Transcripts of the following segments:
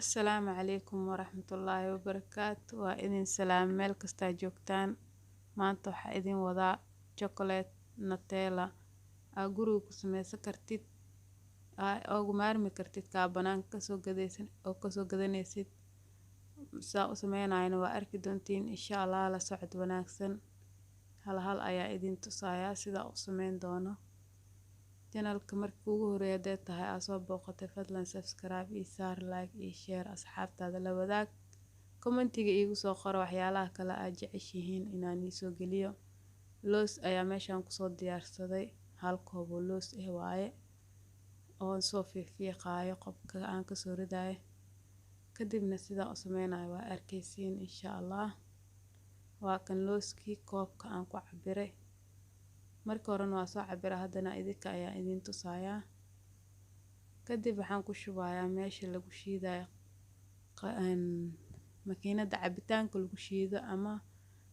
Asalaamu calaykum waraxmatullaahi wabarakaatu. Waa idin salaam meel kastaa joogtaan. Maanta waxaa idin wadaa chocolate Nutella aa guriga ku sameysan kartid ugu maarmi kartid kaa banaanka kasoo gadanaysid. Saa u sameynayna waa arki doontiin insha Allah la socod wanaagsan. Hal ayaa idin tusaaya sida u sameyn doono. Channelka markii ugu horeeyay tahay aa soo booqatay fadlan subscribe iyo saar like iyo share asxaabtaada la wadaag. Commentiga iigu soo qoro waxyaalaha kale aad jeceshihiin inaan soo geliyo. Loos ayaa meeshaan ku soo diyaarsaday hal koob oo loos waaye oo soo fiiqaayo qobka aan ka soo ridaay. Kadibna sida u sameynayo waa arkaysiin insha Allah. Waa kan looskii koobka aan ku cabiray. Markii hore waa soo cabiray haddana idinka ayaa idin tusaaya. Kadib waxaan ku shubayaa meesha lagu shiiday makiinada cabitaanka lagu shiido ama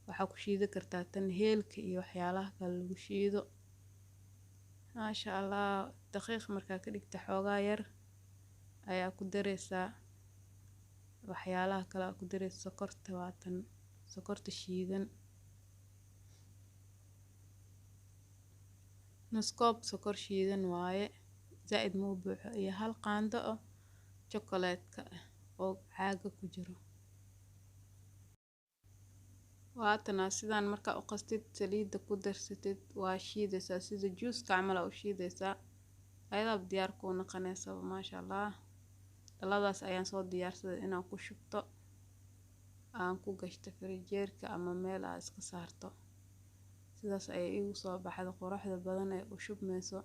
waxaa ku shiidi kartaa tan heelka iyo waxyaalaha kale lagu shiido. Maasha Allah daqiiq markaa ka dhigta xoogaa yar ayaa ku dareysaa waxyaalaha kale ku dareysa sokorta waatan sokorta shiidan. Nus koob sokor shiidan waaye zaid muu buuxo iyo hal qaando oo chocolate oo caaga ku jiro. Waatana sidaan markaa u qastid saliida ku darsatid waa shiidaysaa sida juice camal u shiidaysaa. Ayada diyaar ku noqonaysa maasha Allah. Dhaladaas ayaan soo diyaarsaday inaan ku shubto aan ku gashto firijeerka ama meel aad iska saarto. Sidaas ayay igu soo baxdo quruxda badan ee u shubmayso.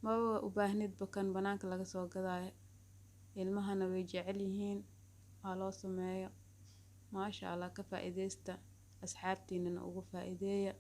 Ma u baahnid bakan banaanka laga soo gaday. Ilmahana way jecel yihiin waa loo sameeyo. Maasha Allah ka faa'iideysta asxaabtiinana ugu faa'iideeya.